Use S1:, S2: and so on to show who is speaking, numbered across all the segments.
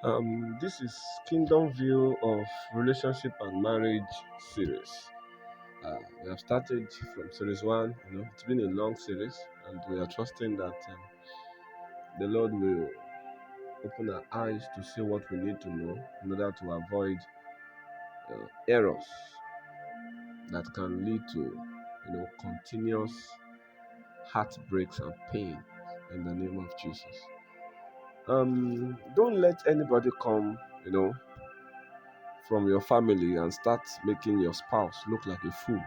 S1: This is Kingdom View of Relationship and Marriage series. We have started from series one. It's been a long series, and we are trusting that the Lord will open our eyes to see what we need to know in order to avoid errors that can lead to, continuous heartbreaks and pain. In the name of Jesus. Don't let anybody come, from your family and start making your spouse look like a fool.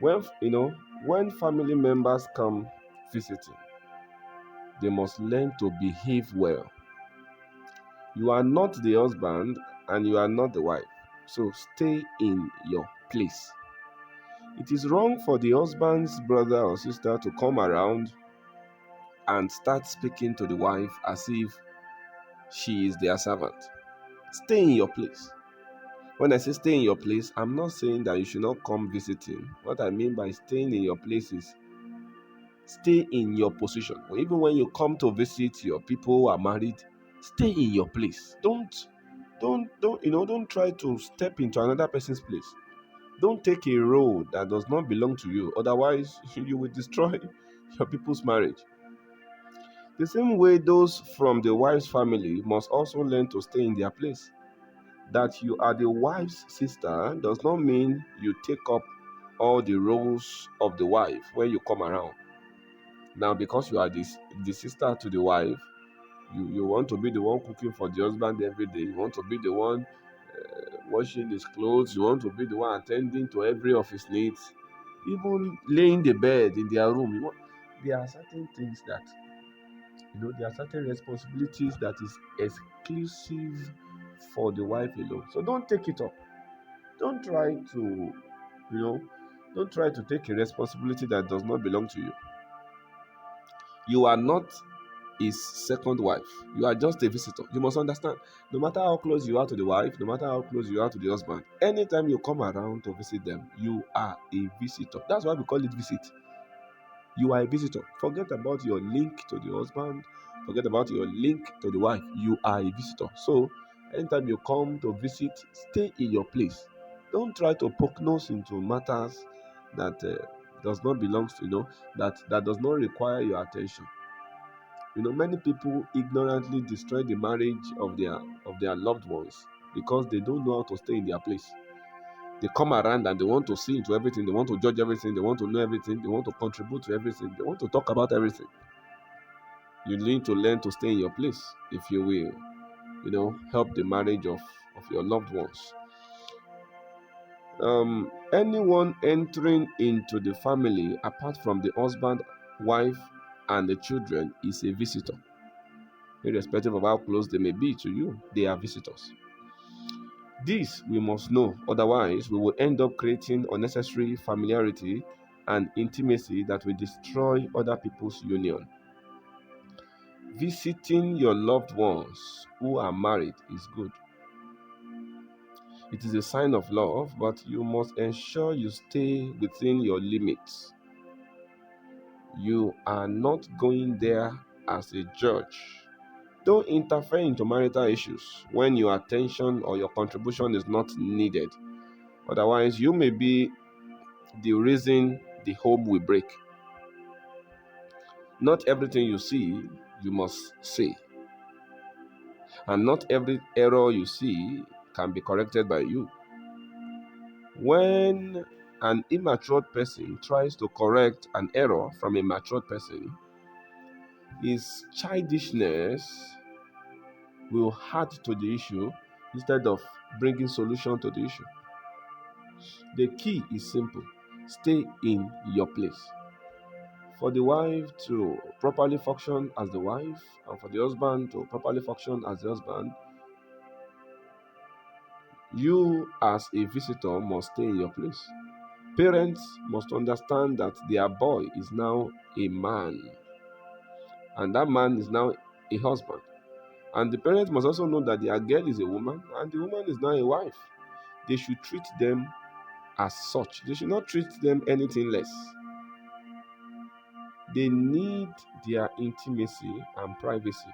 S1: When family members come visiting, they must learn to behave well. You are not the husband and you are not the wife, so stay in your place. It is wrong for the husband's brother or sister to come around and start speaking to the wife as if she is their servant. Stay in your place. When I say stay in your place, I'm not saying that you should not come visiting. What I mean by staying in your place is stay in your position. Even when you come to visit your people who are married, stay in your place. Don't try to step into another person's place. Don't take a role that does not belong to you. Otherwise, you will destroy your people's marriage. The same way, those from the wife's family must also learn to stay in their place. That you are the wife's sister does not mean you take up all the roles of the wife when you come around. Now, because you are the sister to the wife, you want to be the one cooking for the husband every day. You want to be the one washing his clothes. You want to be the one attending to every of his needs, even laying the bed in their room. There are certain things that there are certain responsibilities that is exclusive for the wife alone. So don't take it up. Don't try to, you know, don't try to take a responsibility that does not belong to you. You are not his second wife. You are just a visitor. You must understand. No matter how close you are to the wife, no matter how close you are to the husband, anytime you come around to visit them, you are a visitor. That's why we call it visit. You are a visitor. Forget about your link to the husband. Forget about your link to the wife. You are a visitor. So, anytime you come to visit, stay in your place. Don't try to poke nose into matters that does not belong to that does not require your attention. Many people ignorantly destroy the marriage of their loved ones because they don't know how to stay in their place. They come around and they want to see into everything, they want to judge everything, they want to know everything, they want to contribute to everything, they want to talk about everything. You need to learn to stay in your place if you will, help the marriage of your loved ones. Anyone entering into the family apart from the husband, wife, and the children is a visitor. Irrespective of how close they may be to you, they are visitors. This we must know, otherwise, we will end up creating unnecessary familiarity and intimacy that will destroy other people's union. Visiting your loved ones who are married is good. It is a sign of love, but you must ensure you stay within your limits. You are not going there as a judge. Don't interfere into marital issues when your attention or your contribution is not needed. Otherwise, you may be the reason the home will break. Not everything you see, you must say. And not every error you see can be corrected by you. When an immature person tries to correct an error from a mature person, his childishness will add to the issue instead of bringing solution to the issue. The key is simple. Stay in your place. For the wife to properly function as the wife and for the husband to properly function as the husband, you as a visitor must stay in your place. Parents must understand that their boy is now a man and that man is now a husband. And the parents must also know that their girl is a woman and the woman is now a wife. They should treat them as such. They should not treat them anything less. They need their intimacy and privacy.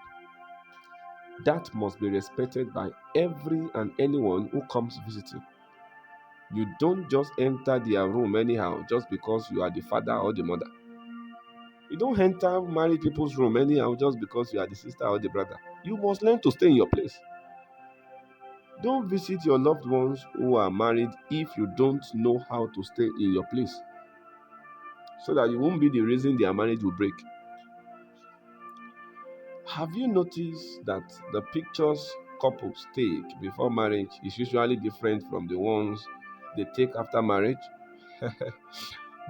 S1: That must be respected by every and anyone who comes visiting. You don't just enter their room anyhow just because you are the father or the mother. You don't enter married people's room anyhow just because you are the sister or the brother. You must learn to stay in your place. Don't visit your loved ones who are married if you don't know how to stay in your place, so that you won't be the reason their marriage will break. Have you noticed that the pictures couples take before marriage is usually different from the ones they take after marriage?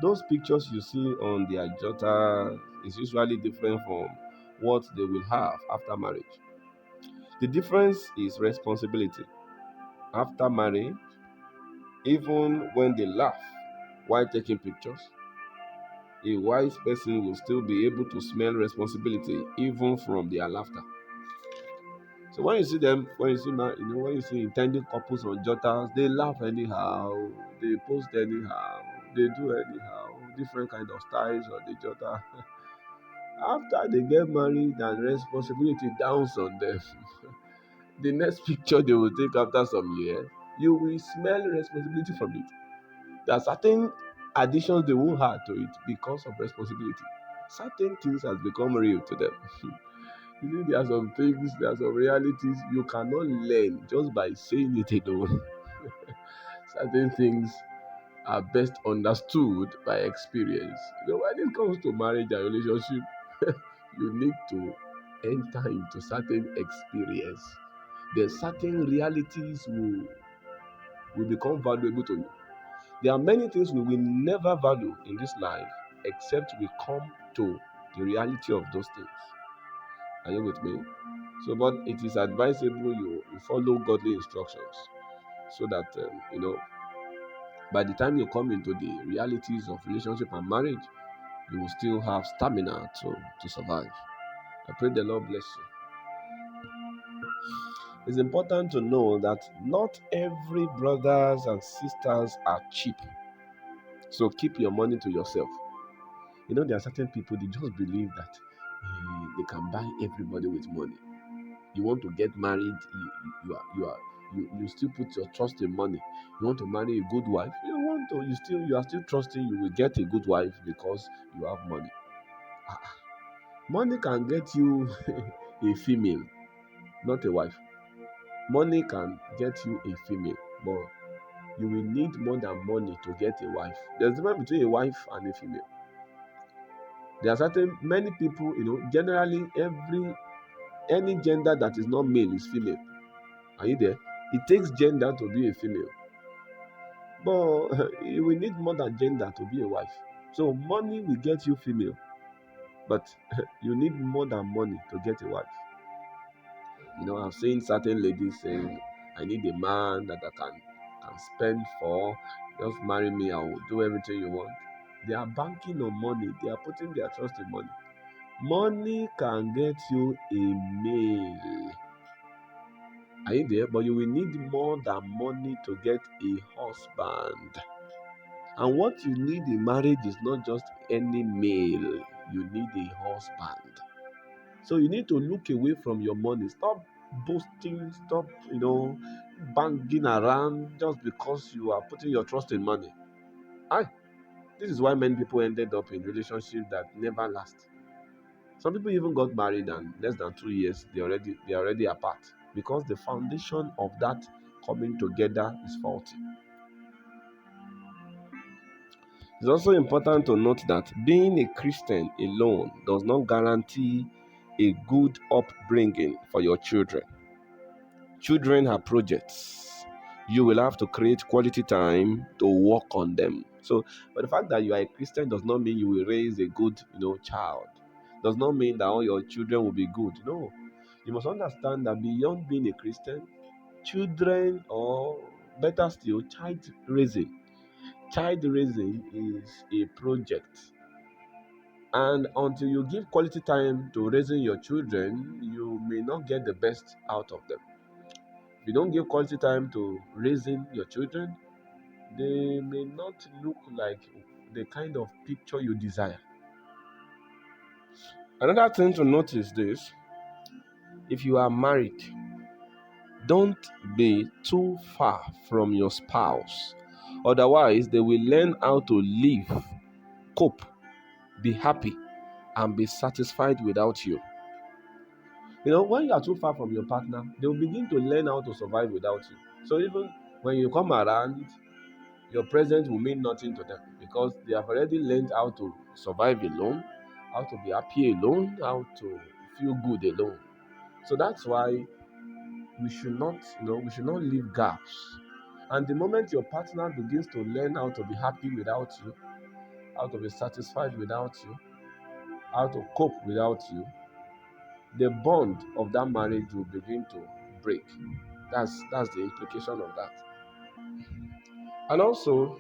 S1: Those pictures you see on their jota is usually different from what they will have after marriage. The difference is responsibility. After marriage, even when they laugh while taking pictures, a wise person will still be able to smell responsibility even from their laughter. So when you see them, when you see intending couples on jotters, they laugh anyhow, they post anyhow, they do anyhow, different kind of styles on the jotter. After they get married and responsibility downs on them, the next picture they will take after some years, you will smell responsibility from it. There are certain additions they won't add to it because of responsibility. Certain things has become real to them. You see, there are some things, there are some realities you cannot learn just by saying it alone. Certain things are best understood by experience. When it comes to marriage and relationship, you need to enter into certain experience. Then certain realities will become valuable to you. There are many things we will never value in this life except we come to the reality of those things. Are you with me? So, but it is advisable you follow godly instructions so that by the time you come into the realities of relationship and marriage, you will still have stamina to survive. I pray the Lord bless you. It's important to know that not every brothers and sisters are cheap. So keep your money to yourself. There are certain people they just believe that they can buy everybody with money. You want to get married, you still put your trust in money. You want to marry a good wife, you are still trusting you will get a good wife because you have money. Ah, money can get you a female, not a wife. Money can get you a female, but you will need more than money to get a wife. There's a difference between a wife and a female. There are certain many people, generally any gender that is not male is female. Are you there? It takes gender to be a female, but you will need more than gender to be a wife. So money will get you female, but you need more than money to get a wife. I've seen certain ladies saying, "I need a man that I can spend for. Just marry me. I will do everything you want." They are banking on money. They are putting their trust in money. Money can get you a male. Are you there? But you will need more than money to get a husband. And what you need in marriage is not just any male, you need a husband. So you need to look away from your money. Stop boasting, stop, banging around just because you are putting your trust in money. I This is why many people ended up in relationships that never last. Some people even got married and less than 2 years they are already apart because the foundation of that coming together is faulty. It's also important to note that being a Christian alone does not guarantee a good upbringing for your children. Children are projects. You will have to create quality time to work on them. So, but the fact that you are a Christian does not mean you will raise a good, child. Does not mean that all your children will be good. No, you must understand that beyond being a Christian, children, or better still, child raising is a project. And until you give quality time to raising your children, you may not get the best out of them. If you don't give quality time to raising your children, they may not look like the kind of picture you desire. Another thing to notice this If you are married, don't be too far from your spouse. Otherwise, they will learn how to live, cope, be happy, and be satisfied without you. When you are too far from your partner, they will begin to learn how to survive without you. So even when you come around, your presence will mean nothing to them because they have already learned how to survive alone, how to be happy alone, how to feel good alone. So that's why we should not leave gaps. And the moment your partner begins to learn how to be happy without you, how to be satisfied without you, how to cope without you, the bond of that marriage will begin to break. That's the implication of that. And also,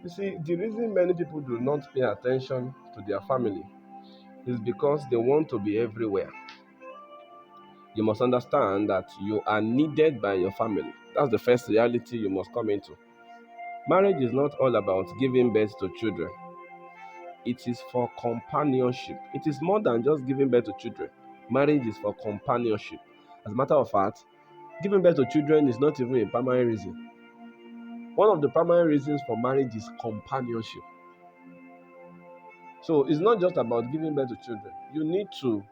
S1: you see, the reason many people do not pay attention to their family is because they want to be everywhere. You must understand that you are needed by your family. That's the first reality you must come into. Marriage is not all about giving birth to children. It is for companionship. It is more than just giving birth to children. Marriage is for companionship. As a matter of fact, giving birth to children is not even a primary reason. One of the primary reasons for marriage is companionship. So it's not just about giving birth to children. You need to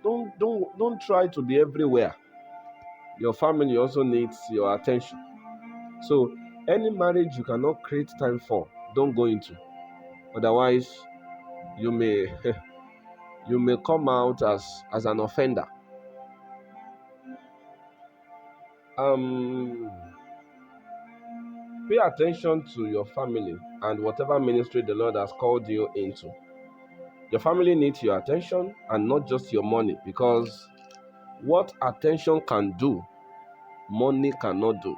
S1: don't try to be everywhere. Your family also needs your attention. So any marriage you cannot create time for, don't go into. Otherwise, you may you may come out as an offender. Um, Pay attention to your family and whatever ministry the Lord has called you into. Your family needs your attention and not just your money, because what attention can do, money cannot do.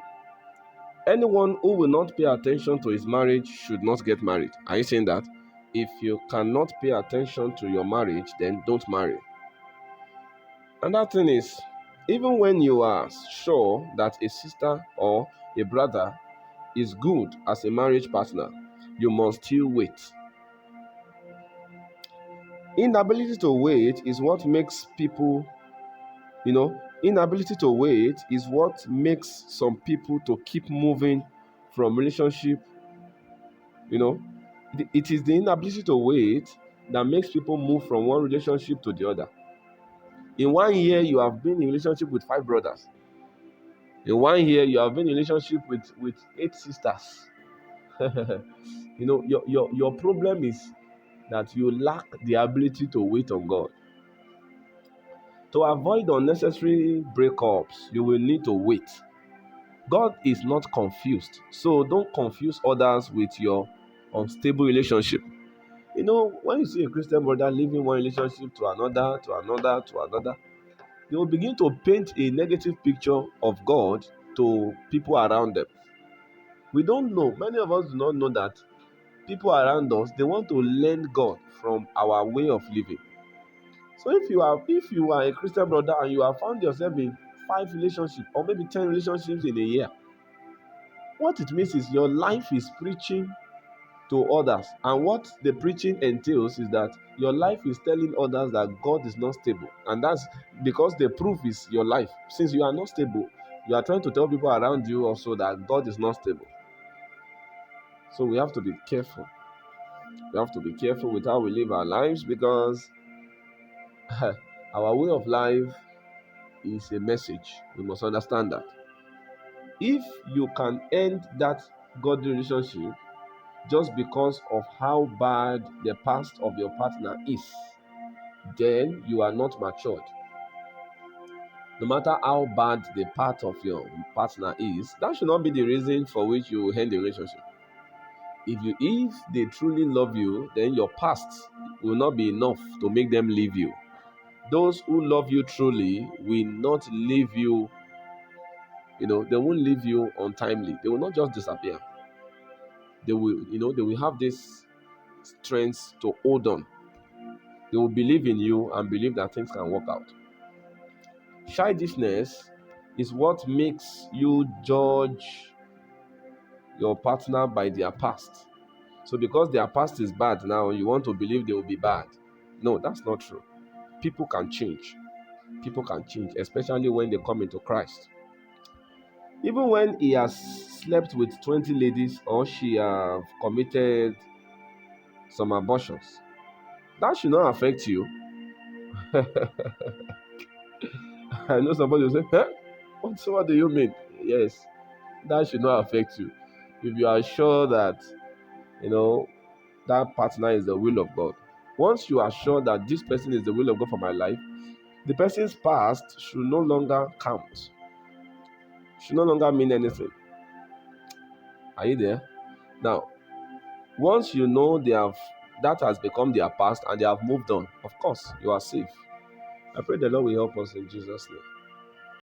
S1: Anyone who will not pay attention to his marriage should not get married. Are you saying that? If you cannot pay attention to your marriage, then don't marry. And that thing is, even when you are sure that a sister or a brother is good as a marriage partner, you must still wait. Inability to wait is what makes people, inability to wait is what makes some people to keep moving from relationship. You know, it is the inability to wait that makes people move from one relationship to the other. In 1 year, you have been in relationship with 5 brothers. In 1 year, you have been in relationship with 8 sisters. Your problem is that you lack the ability to wait on God. To avoid unnecessary breakups, you will need to wait. God is not confused, so don't confuse others with your unstable relationship. When you see a Christian brother leaving one relationship to another, to another, to another, they will begin to paint a negative picture of God to people around them. We don't know. Many of us do not know that people around us, they want to learn God from our way of living. So if you are a Christian brother and you have found yourself in 5 relationships or maybe 10 relationships in a year, what it means is your life is preaching to others. And what the preaching entails is that your life is telling others that God is not stable. And that's because the proof is your life. Since you are not stable, you are trying to tell people around you also that God is not stable. So we have to be careful. We have to be careful with how we live our lives, because our way of life is a message. We must understand that. If you can end that godly relationship just because of how bad the past of your partner is, then you are not matured. No matter how bad the part of your partner is, that should not be the reason for which you end the relationship. If they truly love you, then your past will not be enough to make them leave you. Those who love you truly will not leave you. They won't leave you untimely. They will not just disappear. They will have this strength to hold on. They will believe in you and believe that things can work out. Childishness is what makes you judge your partner by their past. So because their past is bad now, you want to believe they will be bad. No, that's not true. People can change. People can change, especially when they come into Christ. Even when he has slept with 20 ladies or she have committed some abortions, that should not affect you. I know somebody will say, huh? What do you mean? Yes, that should not affect you. If you are sure that, you know, that partner is the will of God. Once you are sure that this person is the will of God for my life, the person's past should no longer count, should no longer mean anything. Are you there? Now, once you know that has become their past and they have moved on, of course, you are safe. I pray the Lord will help us in Jesus' name.